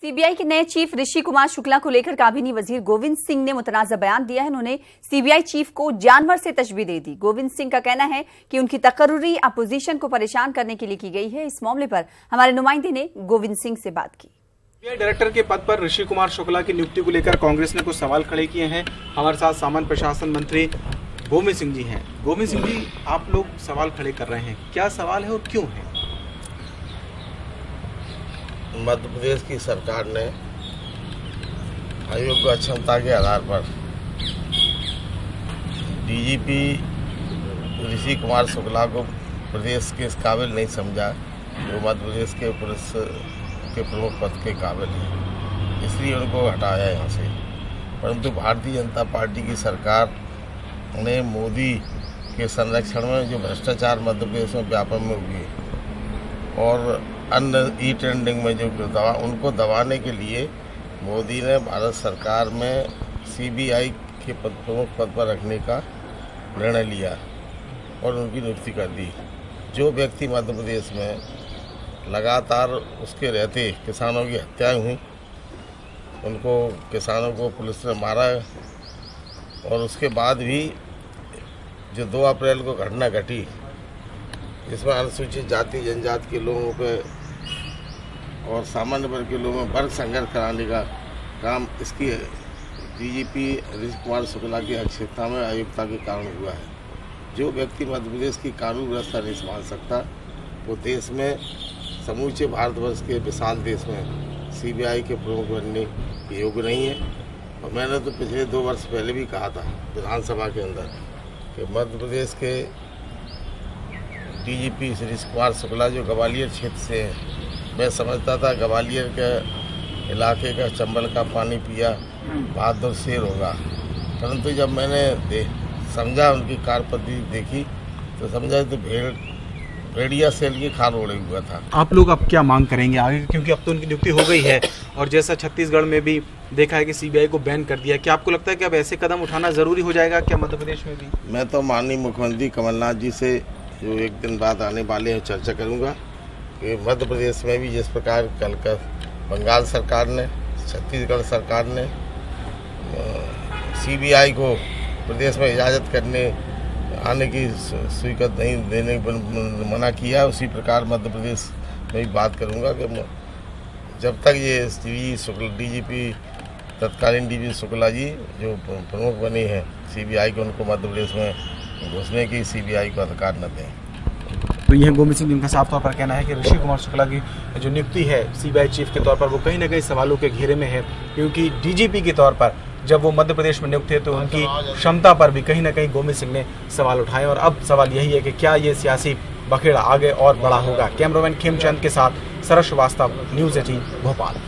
CBI के नए chief Rishi Kumar Shukla को लेकर काबीना वजीर गोविंद सिंह ने मुतनाज़ा बयान दिया है। उन्होंने सीबीआई चीफ को जानवर से तशबीह दे दी। गोविंद सिंह का कहना है कि उनकी तकर्रुरी अपोजिशन को परेशान करने के लिए की गई है। इस मामले पर हमारे नुमाइंदे ने गोविंद सिंह से बात की। सीबीआई डायरेक्टर के पद पर ऋषि कुमार शुक्ला की नियुक्ति को लेकर कांग्रेस ने कुछ सवाल खड़े किए हैं। हमारे साथ सामान्य प्रशासन मंत्री गोविंद सिंह जी हैं। गोविंद सिंह जी, आप लोग सवाल खड़े कर रहे हैं, क्या सवाल है और क्यों है? मध्य प्रदेश की सरकार ने अयोग्य क्षमता के आधार पर डीजीपी ऋषि कुमार शुक्ला को प्रदेश के इस काबिल नहीं समझा जो मध्य प्रदेश के पुलिस के प्रमुख पद के काबिल है, इसलिए उनको हटाया यहाँ से। परंतु भारतीय जनता पार्टी की सरकार ने मोदी के संरक्षण में जो भ्रष्टाचार मध्य प्रदेश में व्यापक में हुए और अन्य ई टेंडरिंग में जो उनको दबाने के लिए मोदी ने भारत सरकार में सीबीआई के प्रमुख पद पर रखने का निर्णय लिया और उनकी नियुक्ति कर दी। जो व्यक्ति मध्य प्रदेश में लगातार उसके रहते किसानों की हत्याएं हुई, उनको किसानों को पुलिस ने मारा और उसके बाद भी जो 2 अप्रैल को घटना घटी जिसमें अनुसूचित जाति जनजाति के लोगों पे और सामान्य वर्ग के लोगों में वर्ग संघर्ष कराने का काम इसकी डीजीपी ऋषि कुमार शुक्ला की अक्षमता में अयोग्यता के कारण हुआ है। जो व्यक्ति मध्य प्रदेश की कानून व्यवस्था नहीं संभाल सकता वो देश में समूचे भारतवर्ष के विशाल देश में सीबीआई के प्रमुख बनने के योग्य नहीं है। और मैंने तो पिछले 2 वर्ष पहले भी कहा था विधानसभा के अंदर कि मध्य प्रदेश के डीजीपी ऋषि कुमार शुक्ला जो ग्वालियर क्षेत्र से हैं, मैं समझता था ग्वालियर के इलाके का चंबल का पानी पिया बहादुर शेर होगा, परंतु जब मैंने समझा उनकी कार्यपद्धति देखी तो समझा तो भेड़िया सेल की खाल ओढ़े हुआ था। आप लोग अब क्या मांग करेंगे आगे, क्योंकि अब तो उनकी नियुक्ति हो गई है और जैसा छत्तीसगढ़ में भी देखा है कि सीबीआई को बैन कर दिया, क्या आपको लगता है कि अब ऐसे कदम उठाना जरूरी हो जाएगा क्या मध्य प्रदेश में भी? मैं तो माननीय मुख्यमंत्री कमलनाथ जी से जो एक दिन बाद आने वाले हैं चर्चा करूँगा कि मध्य प्रदेश में भी जिस प्रकार कल का बंगाल सरकार ने, छत्तीसगढ़ सरकार ने सीबीआई को प्रदेश में इजाज़त करने आने की स्वीकृत नहीं देने मना किया, उसी प्रकार मध्य प्रदेश में भी बात करूंगा कि जब तक ये डीजीपी तत्कालीन डीजीपी शुक्ला जी जो प्रमुख बने हैं सीबीआई को, उनको मध्य प्रदेश में घुसने की सीबीआई को अधिकार न दें। तो यह गोविंद सिंह जिनका साफ तौर पर कहना है कि ऋषि कुमार शुक्ला की जो नियुक्ति है सीबीआई चीफ के तौर पर वो कहीं ना कहीं सवालों के घेरे में है, क्योंकि डीजीपी के तौर पर जब वो मध्य प्रदेश में नियुक्त थे तो उनकी क्षमता पर भी कहीं ना कहीं गोविंद सिंह ने सवाल उठाए। और अब सवाल यही है कि क्या ये सियासी बखेड़ा आगे और बड़ा होगा। कैमरामैन खेमचंद के साथ सरस श्रीवास्तव, न्यूज़ 18 भोपाल।